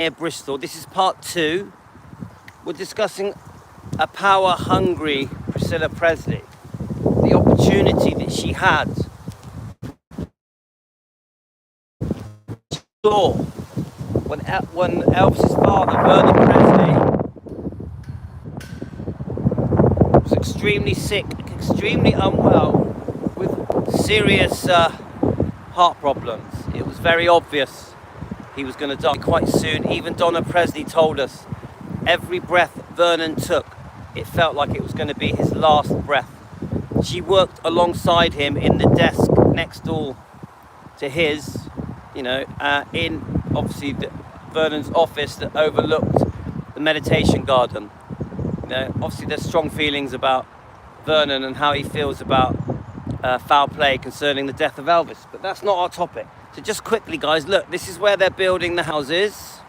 near Bristol. This is part 2. We're discussing a power-hungry Priscilla Presley, the opportunity that she had. Saw when Elvis's father, Vernon Presley, was extremely sick, extremely unwell, with serious heart problems. It was very obvious he was going to die quite soon. Even Donna Presley told us every breath Vernon took, it felt like it was going to be his last breath. She worked alongside him in the desk next door to his, in obviously Vernon's office that overlooked the meditation garden. Obviously there's strong feelings about Vernon and how he feels about foul play concerning the death of Elvis, but that's not our topic. So just quickly, guys, look, this is where they're building the houses.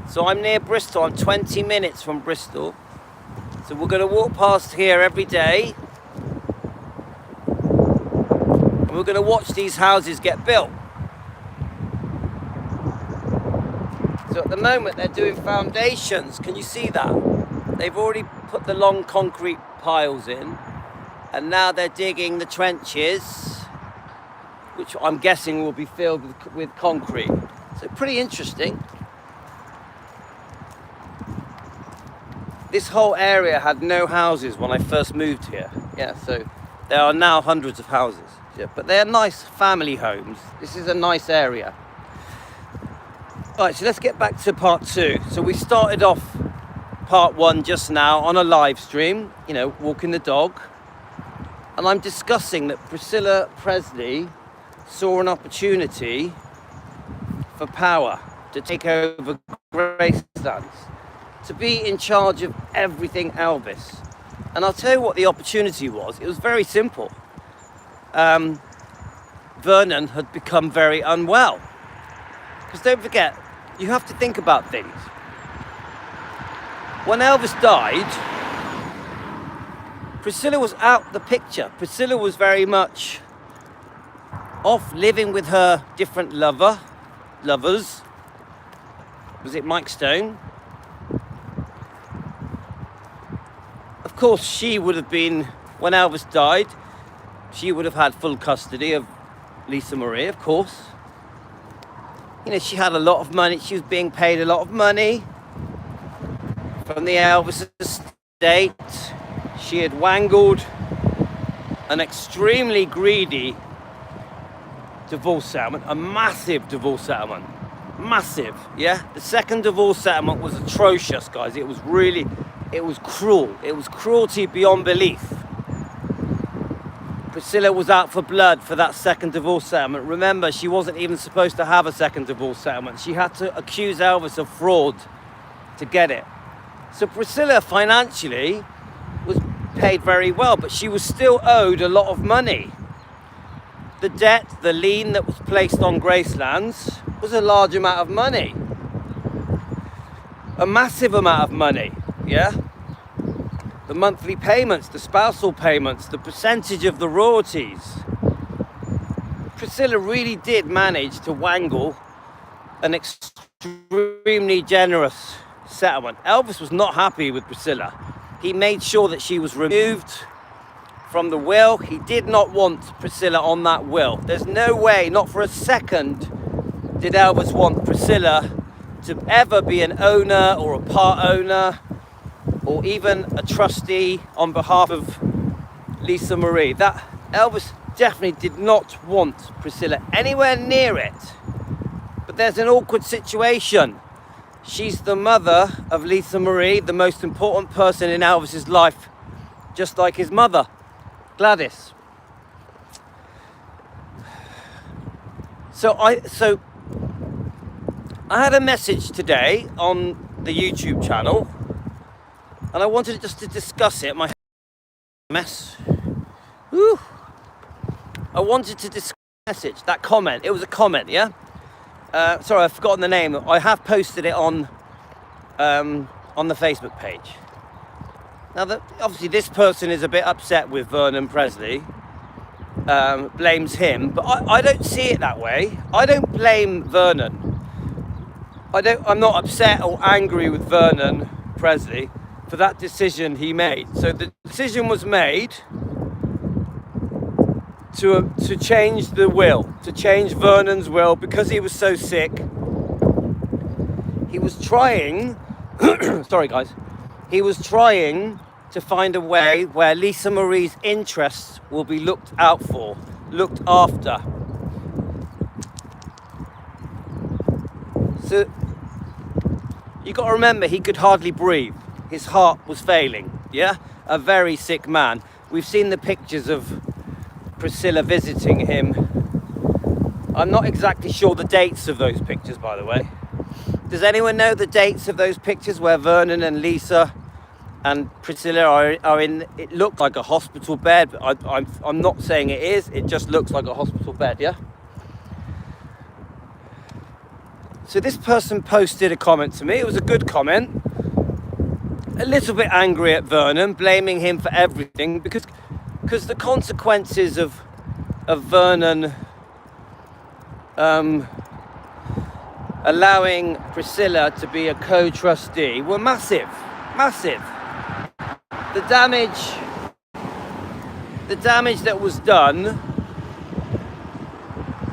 So I'm near Bristol. I'm 20 minutes from Bristol. So we're going to walk past here every day, and we're going to watch these houses get built. So at the moment they're doing foundations. Can you see that? They've already put the long concrete piles in, and now they're digging the trenches, which I'm guessing will be filled with concrete. So pretty interesting. This whole area had no houses when I first moved here. Yeah, so there are now hundreds of houses. Yeah, but they're nice family homes. This is a nice area. Right, so let's get back to part 2. So we started off part 1 just now on a live stream, walking the dog. And I'm discussing that Priscilla Presley saw an opportunity for power, to take over Graceland, to be in charge of everything Elvis. And I'll tell you what the opportunity was. It was very simple. Vernon had become very unwell. Because don't forget, you have to think about things. When Elvis died, Priscilla was out the picture. Priscilla was very much off living with her different lovers. Was it Mike Stone? Of course, she would have been, when Elvis died, she would have had full custody of Lisa Marie, of course. She had a lot of money. She was being paid a lot of money from the Elvis estate. She had wangled an extremely greedy divorce settlement, a massive divorce settlement. Massive, yeah? The second divorce settlement was atrocious, guys. It was cruel. It was cruelty beyond belief. Priscilla was out for blood for that second divorce settlement. Remember, she wasn't even supposed to have a second divorce settlement. She had to accuse Elvis of fraud to get it. So Priscilla financially was paid very well, but she was still owed a lot of money. The debt, the lien that was placed on Gracelands was a large amount of money. A massive amount of money, yeah? The monthly payments, the spousal payments, the percentage of the royalties. Priscilla really did manage to wangle an extremely generous settlement. Elvis was not happy with Priscilla. He made sure that she was removed from the will. He did not want Priscilla on that will. There's no way, not for a second, did Elvis want Priscilla to ever be an owner or a part owner or even a trustee on behalf of Lisa Marie. That Elvis definitely did not want Priscilla anywhere near it. But there's an awkward situation. She's the mother of Lisa Marie, the most important person in Elvis's life, just like his mother, Gladys. So I had a message today on the YouTube channel, and I wanted just to discuss it. My mess. Whew. I wanted to discuss the message, that comment. It was a comment, yeah? Sorry, I've forgotten the name. I have posted it on the Facebook page. Now, obviously, this person is a bit upset with Vernon Presley, blames him, but I don't see it that way. I don't blame Vernon. I'm not upset or angry with Vernon Presley for that decision he made. So the decision was made to change the will, to change Vernon's will, because he was so sick. He was trying, sorry guys, he was trying to find a way where Lisa Marie's interests will be looked after. So you got to remember, he could hardly breathe. His heart was failing, yeah? A very sick man. We've seen the pictures of Priscilla visiting him. I'm not exactly sure the dates of those pictures, by the way. Does anyone know the dates of those pictures where Vernon and Lisa and Priscilla are in? It looked like a hospital bed. I'm not saying it is. It just looks like a hospital bed, yeah? So this person posted a comment to me. It was a good comment. A little bit angry at Vernon, blaming him for everything because the consequences of Vernon allowing Priscilla to be a co-trustee were massive. The damage that was done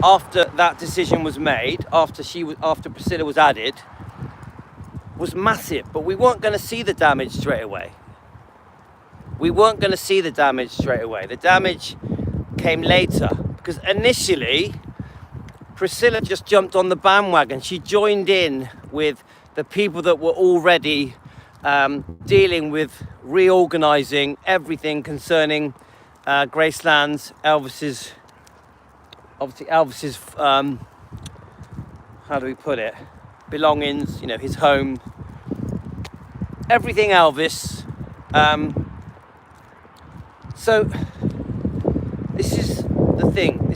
after that decision was made, after Priscilla was added, was massive. But we weren't going to see the damage straight away. The damage came later because initially Priscilla just jumped on the bandwagon. She joined in with the people that were already dealing with reorganizing everything concerning Graceland's, Elvis's, how do we put it, belongings, his home, everything Elvis. So this is the thing.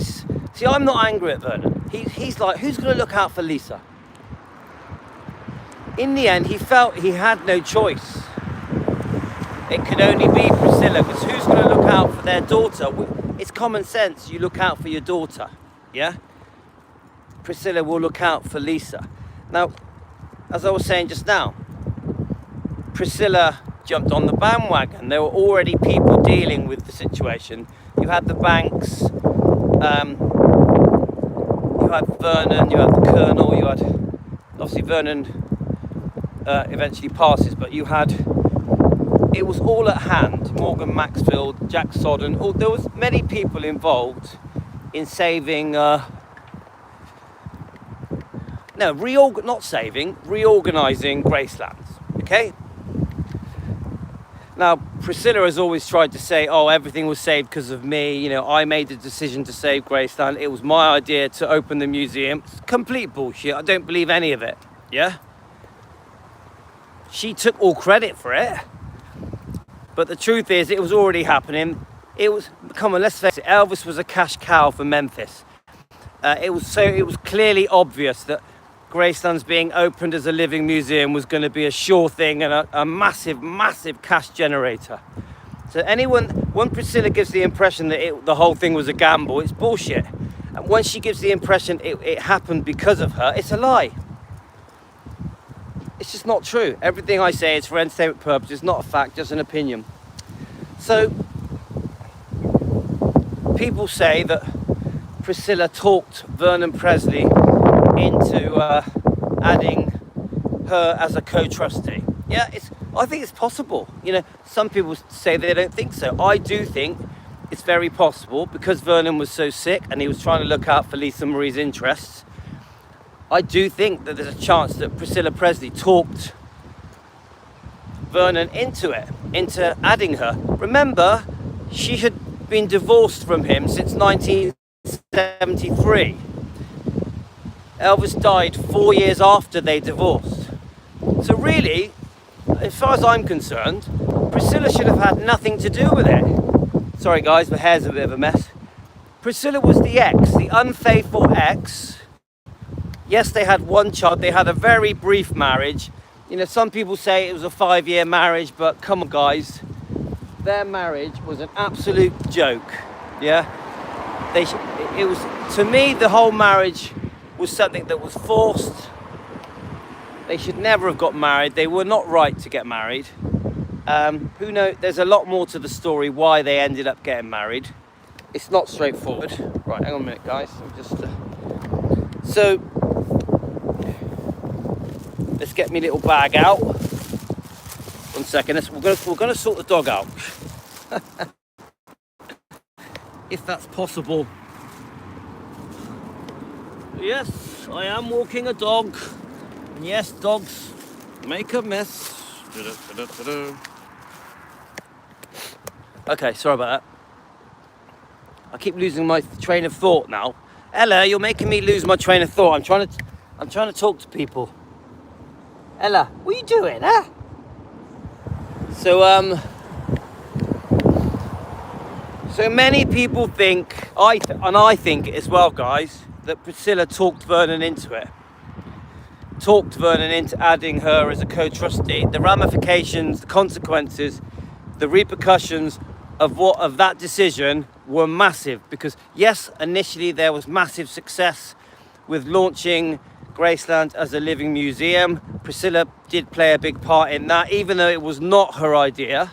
See, I'm not angry at Vernon. He's like, who's going to look out for Lisa? In the end, he felt he had no choice. It could only be Priscilla, because who's going to look out for their daughter? It's common sense. You look out for your daughter, yeah? Priscilla will look out for Lisa. Now, as I was saying just now, Priscilla jumped on the bandwagon. There were already people dealing with the situation. You had the banks, you had Vernon, you had the Colonel, you had, obviously Vernon eventually passes, but you had, it was all at hand. Morgan Maxfield, Jack Sodden, there was many people involved in saving, reorganising Graceland, okay? Now, Priscilla has always tried to say, oh, everything was saved because of me. I made the decision to save Graceland. It was my idea to open the museum. It's complete bullshit. I don't believe any of it, yeah? She took all credit for it. But the truth is, it was already happening. Come on, let's face it, Elvis was a cash cow for Memphis. It was clearly obvious that Graceland's being opened as a living museum was going to be a sure thing and a massive, massive cash generator. So when Priscilla gives the impression that the whole thing was a gamble, it's bullshit. And when she gives the impression it happened because of her, it's a lie. It's just not true. Everything I say is for entertainment purposes, not a fact, just an opinion. So people say that Priscilla talked Vernon Presley into adding her as a co-trustee. Yeah, I think it's possible. Some people say they don't think so. I do think it's very possible because Vernon was so sick and he was trying to look out for Lisa Marie's interests. I do think that there's a chance that Priscilla Presley talked Vernon into adding her. Remember, she had been divorced from him since 1973. Elvis died 4 years after they divorced. So really, as far as I'm concerned, Priscilla should have had nothing to do with it. Sorry guys, my hair's a bit of a mess. Priscilla was the ex, the unfaithful ex. Yes, they had one child. They had a very brief marriage. Some people say it was a 5-year marriage, but come on guys, their marriage was an absolute joke. Yeah, it was, to me, the whole marriage was something that was forced. They should never have got married. They were not right to get married. Who knows? There's a lot more to the story why they ended up getting married. It's not straightforward. Right, hang on a minute, guys. I'm just so let's get me little bag out. 1 second. We're gonna sort the dog out, if that's possible. Yes, I am walking a dog. And yes, dogs make a mess. Okay, sorry about that. I keep losing my train of thought now. Ella, you're making me lose my train of thought. I'm trying to talk to people. Ella, what are you doing, huh? So many people think, and I think as well, guys, that Priscilla talked Vernon into it. Talked Vernon into adding her as a co-trustee. The ramifications, the consequences, the repercussions of that decision were massive, because yes, initially there was massive success with launching Graceland as a living museum. Priscilla did play a big part in that, even though it was not her idea.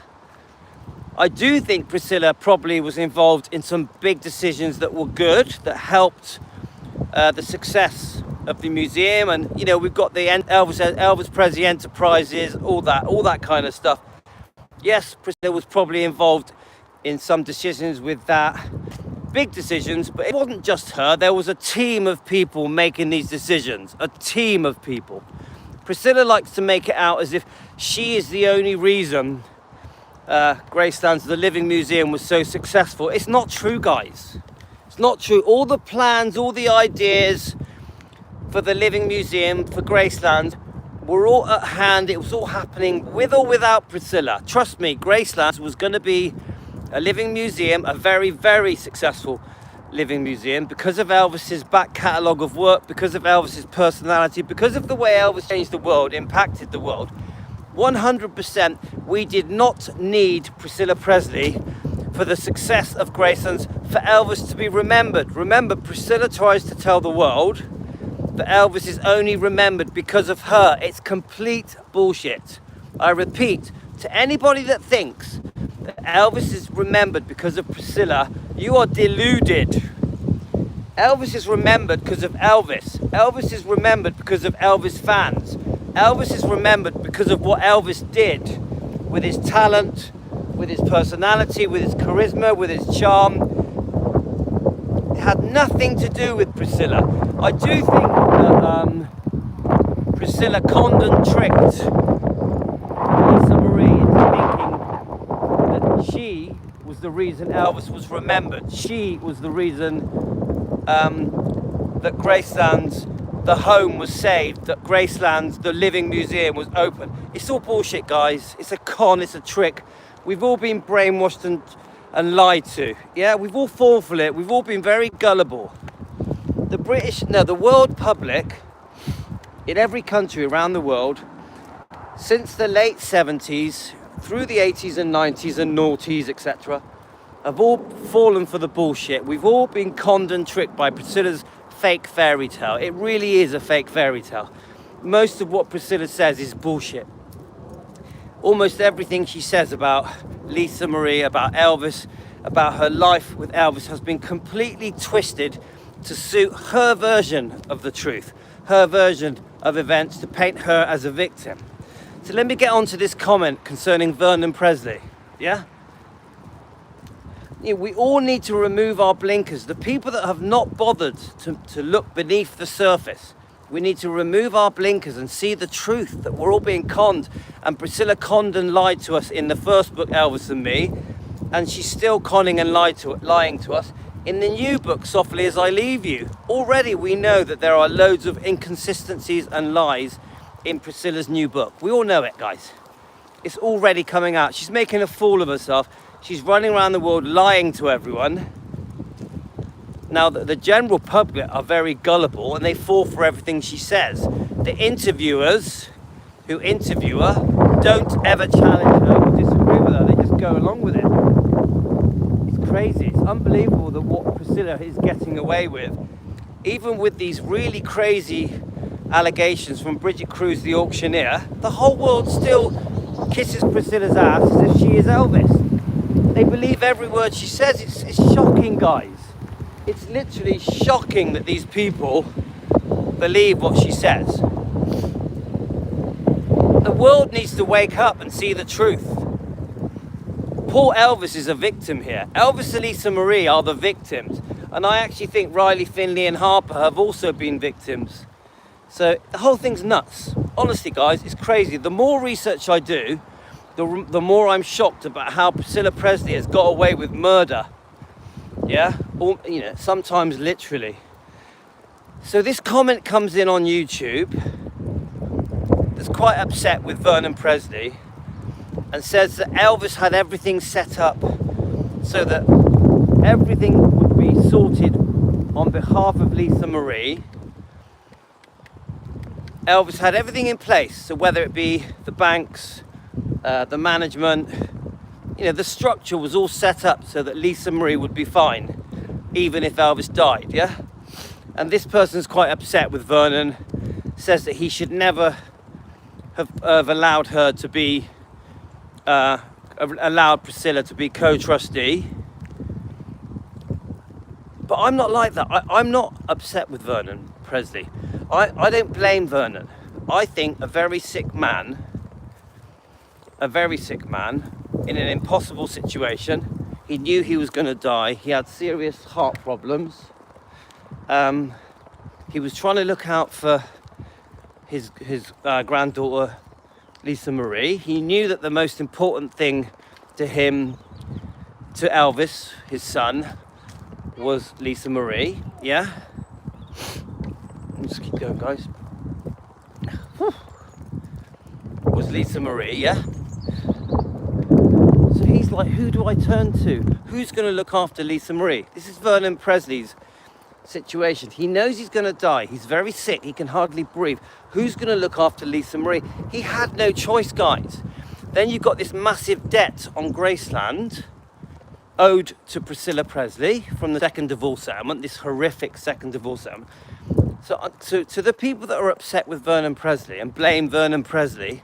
I do think Priscilla probably was involved in some big decisions that were good, that helped the success of the museum. And you know, we've got the Elvis Presley Enterprises, all that kind of stuff. Yes, Priscilla was probably involved in some decisions with that, big decisions, but it wasn't just her. There was a team of people making these decisions, a team of people. Priscilla likes to make it out as if she is the only reason Graceland's The Living Museum was so successful. It's not true, guys. It's not true. All the plans, all the ideas for the Living Museum, for Graceland, were all at hand. It was all happening with or without Priscilla. Trust me, Graceland was going to be a living museum, a very, very successful living museum, because of Elvis's back catalogue of work, because of Elvis's personality, because of the way Elvis changed the world, impacted the world. 100%, we did not need Priscilla Presley for the success of Graceland's, for Elvis to be remembered. Remember, Priscilla tries to tell the world that Elvis is only remembered because of her. It's complete bullshit. I repeat, to anybody that thinks that Elvis is remembered because of Priscilla, you are deluded. Elvis is remembered because of Elvis. Elvis is remembered because of Elvis fans. Elvis is remembered because of what Elvis did with his talent, with his personality, with his charisma, with his charm. It had nothing to do with Priscilla. I do think that Priscilla conned and tricked Lisa Marie into thinking that she was the reason Elvis was remembered. She was the reason that Graceland's the home was saved, that Graceland's The Living Museum was open. It's all bullshit, guys. It's a con, it's a trick. We've all been brainwashed and lied to. Yeah, we've all fallen for it. We've all been very gullible. The world public in every country around the world, since the late 70s, through the 80s and 90s and noughties, etc., have all fallen for the bullshit. We've all been conned and tricked by Priscilla's fake fairy tale. It really is a fake fairy tale. Most of what Priscilla says is bullshit. Almost everything she says about Lisa Marie, about Elvis, about her life with Elvis has been completely twisted to suit her version of the truth, her version of events, to paint her as a victim. So let me get on to this comment concerning Vernon Presley. Yeah? We all need to remove our blinkers. The people that have not bothered to look beneath the surface, we need to remove our blinkers and see the truth, that we're all being conned. And Priscilla conned and lied to us in the first book, Elvis and Me, and she's still conning and lying to us in the new book, Softly As I Leave You. Already we know that there are loads of inconsistencies and lies in Priscilla's new book. We all know it, guys. It's already coming out. She's making a fool of herself. She's running around the world lying to everyone. Now, the general public are very gullible and they fall for everything she says. The interviewers who interview her don't ever challenge her or disagree with her. They just go along with it. It's crazy. It's unbelievable that what Priscilla is getting away with, even with these really crazy allegations from Bridget Cruz, the auctioneer, the whole world still kisses Priscilla's ass as if she is Elvis. They believe every word she says. It's shocking, guys. It's literally shocking that these people believe what she says. The world needs to wake up and see the truth. Poor Elvis is a victim here. Elvis and Lisa Marie are the victims. And I actually think Riley, Finley and Harper have also been victims. So the whole thing's nuts. Honestly, guys, it's crazy. The more research I do, the more I'm shocked about how Priscilla Presley has got away with murder. Yeah? Or, you know, sometimes literally. So this comment comes in on YouTube that's quite upset with Vernon Presley and says that Elvis had everything set up so that everything would be sorted on behalf of Lisa Marie. Elvis had everything in place, so whether it be the banks, the management, you know, the structure was all set up so that Lisa Marie would be fine, even if Elvis died, yeah? And this person's quite upset with Vernon, says that he should never have allowed her to be, allowed Priscilla to be co-trustee. But I'm not like that. I'm not upset with Vernon Presley. I don't blame Vernon. I think a very sick man in an impossible situation. He knew he was going to die. He had serious heart problems. He was trying to look out for his granddaughter, Lisa Marie. He knew that the most important thing to him, to Elvis, his son, was Lisa Marie. Yeah? Let's keep going, guys. Whew. Was Lisa Marie, yeah? So he's like, who do I turn to? Who's going to look after Lisa Marie? This is Vernon Presley's situation. He knows he's going to die. He's very sick. He can hardly breathe. Who's going to look after Lisa Marie? He had no choice, guys. Then you've got this massive debt on Graceland owed to Priscilla Presley from the second divorce settlement, this horrific second divorce settlement. So to the people that are upset with Vernon Presley and blame Vernon Presley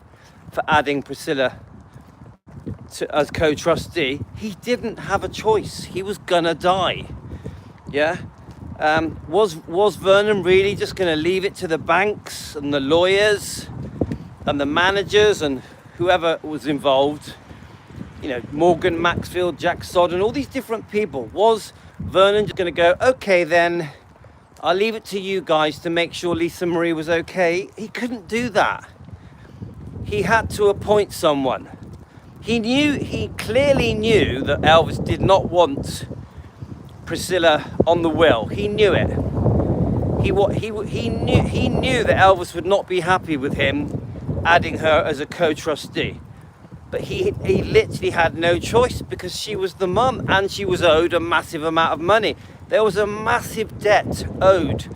for adding Priscilla as co-trustee, he didn't have a choice. He was gonna die. Yeah? Was Vernon really just gonna leave it to the banks and the lawyers and the managers and whoever was involved? You know, Morgan Maxfield, Jack Sodden, all these different people. Was Vernon just gonna go, okay then, I'll leave it to you guys to make sure Lisa Marie was okay? He couldn't do that. He had to appoint someone. He clearly knew that Elvis did not want Priscilla on the will. He knew it. He knew that Elvis would not be happy with him adding her as a co-trustee. But he literally had no choice because she was the mum and she was owed a massive amount of money. There was a massive debt owed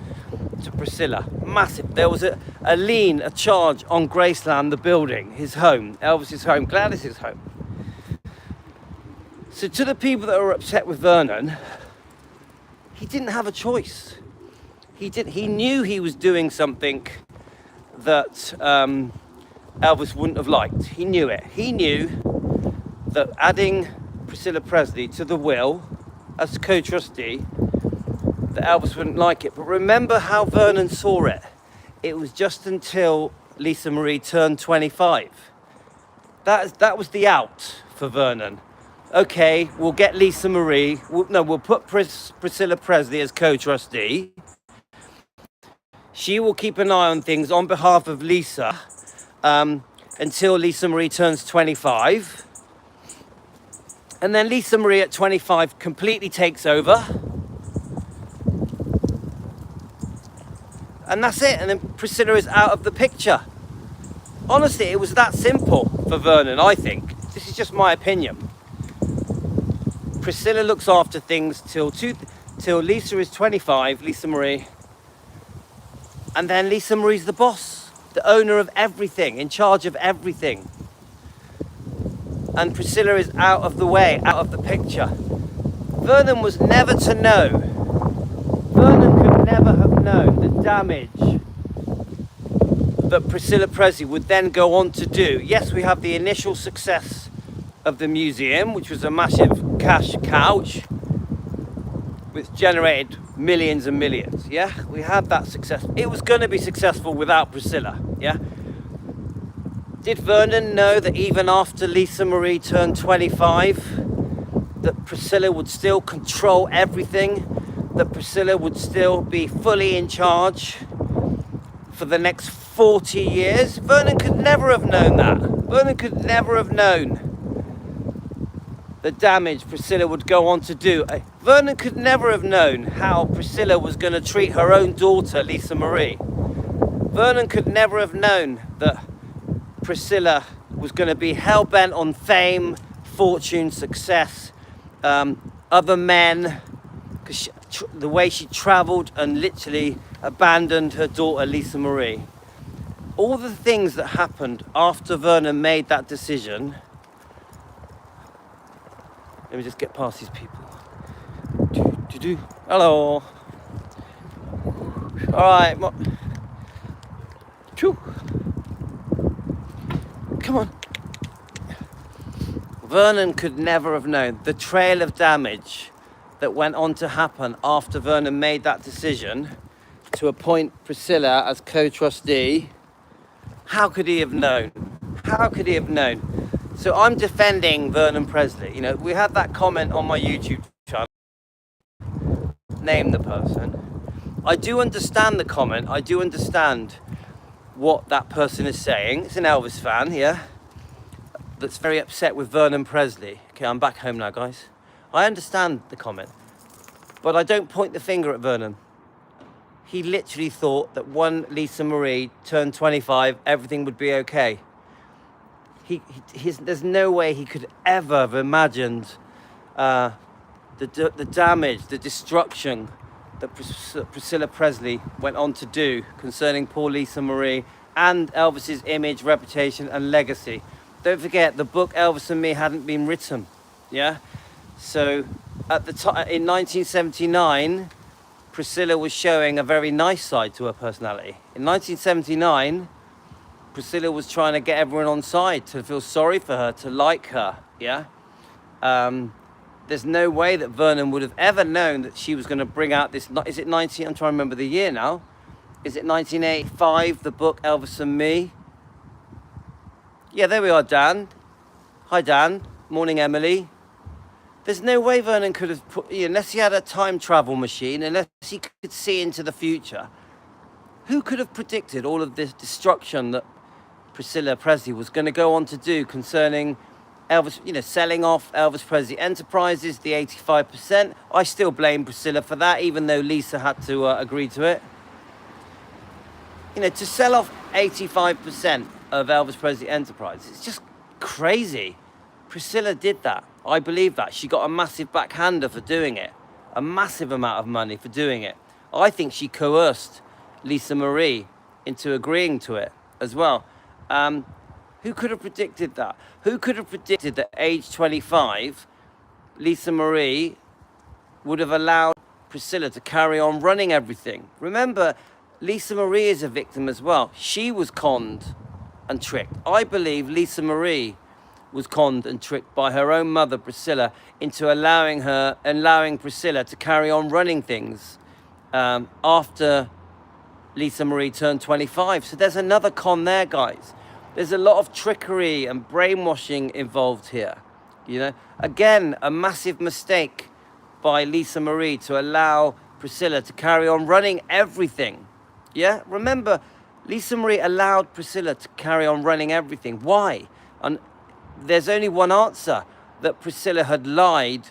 to Priscilla. Massive. There was a lien, a charge on Graceland, the building, his home, Elvis's home, Gladys's home. So to the people that are upset with Vernon, he didn't have a choice. He knew he was doing something that Elvis wouldn't have liked. He knew it. He knew that adding Priscilla Presley to the will as co-trustee, that Elvis wouldn't like it. But remember how Vernon saw it. It was just until Lisa Marie turned 25. That was the out for Vernon. Okay, we'll get Lisa Marie. We'll put Priscilla Presley as co-trustee. She will keep an eye on things on behalf of Lisa until Lisa Marie turns 25. And then Lisa Marie at 25 completely takes over. And that's it. And then Priscilla is out of the picture. Honestly, it was that simple for Vernon, I think. This is just my opinion. Priscilla looks after things till Lisa is 25, Lisa Marie. And then Lisa Marie's the boss, the owner of everything, in charge of everything. And Priscilla is out of the way, out of the picture. Vernon was never to know. Vernon could never have known the damage that Priscilla Presley would then go on to do. Yes, we have the initial success of the museum, which was a massive cash couch, which generated millions and millions. Yeah, we had that success. It was going to be successful without Priscilla. Yeah. Did Vernon know that even after Lisa Marie turned 25, that Priscilla would still control everything, that Priscilla would still be fully in charge for the next 40 years? Vernon could never have known that. Vernon could never have known the damage Priscilla would go on to do. Vernon could never have known how Priscilla was going to treat her own daughter, Lisa Marie. Vernon could never have known that Priscilla was going to be hell-bent on fame, fortune, success, other men, because the way she travelled and literally abandoned her daughter, Lisa Marie. All the things that happened after Vernon made that decision. Let me just get past these people. Hello. All right. Come on. Vernon could never have known the trail of damage that went on to happen after Vernon made that decision to appoint Priscilla as co-trustee. How could he have known? How could he have known? So I'm defending Vernon Presley. You know, we had that comment on my YouTube channel. Name the person. I do understand the comment. I do understand what that person is saying. It's an Elvis fan here that's very upset with Vernon Presley. Okay, I'm back home now, guys. I understand the comment, but I don't point the finger at Vernon. He literally thought that when Lisa Marie turned 25, everything would be okay. There's no way he could ever have imagined the damage, the destruction that Priscilla Presley went on to do concerning poor Lisa Marie and Elvis's image, reputation and legacy. Don't forget, the book Elvis and Me hadn't been written. Yeah. So at the time, in 1979, Priscilla was showing a very nice side to her personality. In 1979, Priscilla was trying to get everyone on side, to feel sorry for her, to like her. Yeah. There's no way that Vernon would have ever known that she was going to bring out this. Is it 19? I'm trying to remember the year now. Is it 1985? The book Elvis and Me. Yeah, there we are, Dan. Hi, Dan. Morning, Emily. There's no way Vernon could have put, unless he had a time travel machine, unless he could see into the future. Who could have predicted all of this destruction that Priscilla Presley was going to go on to do concerning Elvis, selling off Elvis Presley Enterprises, the 85%. I still blame Priscilla for that, even though Lisa had to agree to it. To sell off 85% of Elvis Presley Enterprises, it's just crazy. Priscilla did that. I believe that. She got a massive backhander for doing it. A massive amount of money for doing it. I think she coerced Lisa Marie into agreeing to it as well. Who could have predicted that? Who could have predicted that at age 25, Lisa Marie would have allowed Priscilla to carry on running everything? Remember, Lisa Marie is a victim as well. She was conned and tricked. I believe Lisa Marie was conned and tricked by her own mother, Priscilla, into allowing Priscilla to carry on running things after Lisa Marie turned 25. So there's another con there, guys. There's a lot of trickery and brainwashing involved here. Again, a massive mistake by Lisa Marie to allow Priscilla to carry on running everything. Yeah, remember, Lisa Marie allowed Priscilla to carry on running everything. Why? And there's only one answer, that Priscilla had lied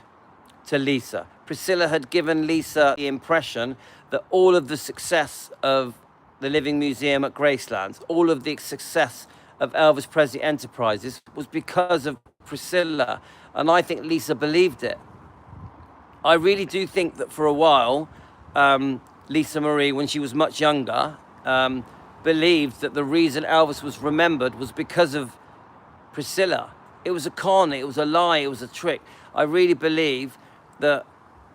to Lisa. Priscilla had given Lisa the impression that all of the success of the Living Museum at Graceland, all of the success of Elvis Presley Enterprises was because of Priscilla. And I think Lisa believed it. I really do think that for a while, Lisa Marie, when she was much younger, believed that the reason Elvis was remembered was because of Priscilla. It was a con, it was a lie, it was a trick. I really believe that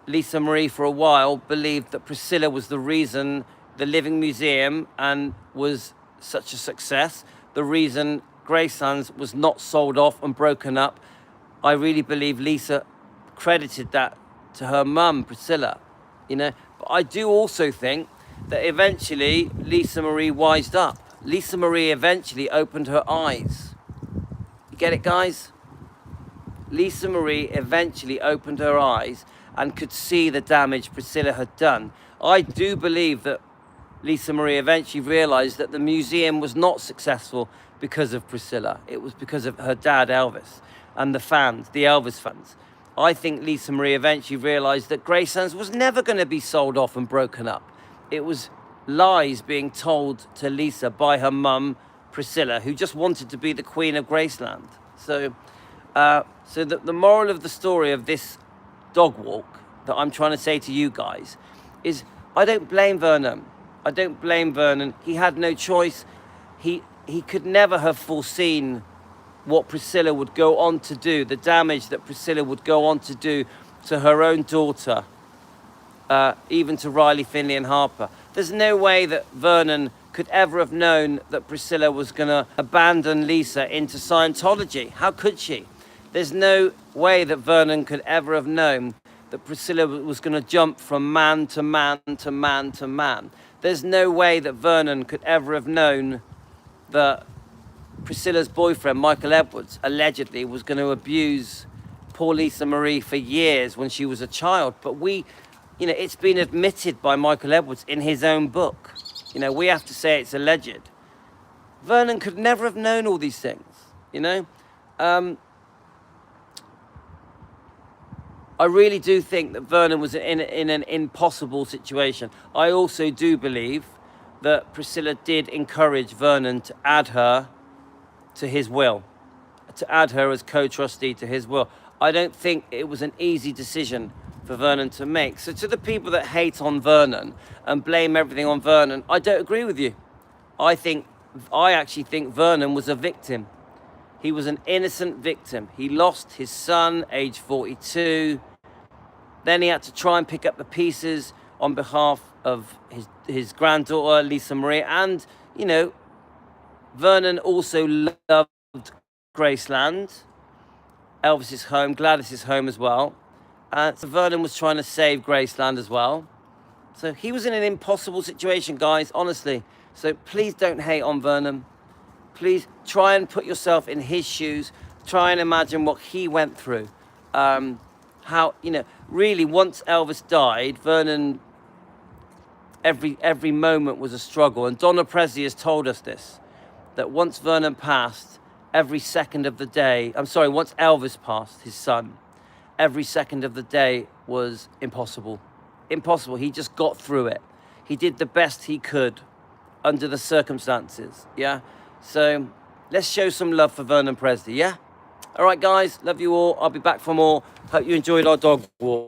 Lisa Marie for a while believed that Priscilla was the reason the Living Museum and was such a success, the reason Graceland's was not sold off and broken up, I really believe Lisa credited that to her mum, Priscilla, you know. But I do also think that eventually Lisa Marie wised up. Lisa Marie eventually opened her eyes. You get it, guys? Lisa Marie eventually opened her eyes and could see the damage Priscilla had done. I do believe that Lisa Marie eventually realized that the museum was not successful because of Priscilla. It was because of her dad, Elvis, and the fans, the Elvis fans. I think Lisa Marie eventually realized that Graceland's was never going to be sold off and broken up. It was lies being told to Lisa by her mum, Priscilla, who just wanted to be the queen of Graceland. So the moral of the story of this dog walk that I'm trying to say to you guys is, I don't blame Vernon. I don't blame Vernon. He had no choice. He could never have foreseen what Priscilla would go on to do, the damage that Priscilla would go on to do to her own daughter, even to Riley, Finley and Harper. There's no way that Vernon could ever have known that Priscilla was going to abandon Lisa into Scientology. How could she? There's no way that Vernon could ever have known that Priscilla was going to jump from man to man to man to man. There's no way that Vernon could ever have known that Priscilla's boyfriend, Michael Edwards, allegedly was going to abuse poor Lisa Marie for years when she was a child. But it's been admitted by Michael Edwards in his own book. You know, we have to say it's alleged. Vernon could never have known all these things, you know. I really do think that Vernon was in an impossible situation. I also do believe that Priscilla did encourage Vernon to add her to his will, to add her as co-trustee to his will. I don't think it was an easy decision for Vernon to make. So to the people that hate on Vernon and blame everything on Vernon, I don't agree with you. I actually think Vernon was a victim. He was an innocent victim. He lost his son, age 42. Then he had to try and pick up the pieces on behalf of his granddaughter, Lisa Marie. And, you know, Vernon also loved Graceland, Elvis's home, Gladys's home as well. So Vernon was trying to save Graceland as well. So he was in an impossible situation, guys, honestly. So please don't hate on Vernon. Please try and put yourself in his shoes. Try and imagine what he went through. How, you know, really once Elvis died, Vernon, every moment was a struggle. And Donna Presley has told us this, that once Vernon passed, every second of the day, once Elvis passed, his son, every second of the day was impossible. Impossible. He just got through it. He did the best he could under the circumstances, yeah? So let's show some love for Vernon Presley, yeah? All right, guys, love you all. I'll be back for more. Hope you enjoyed our dog walk.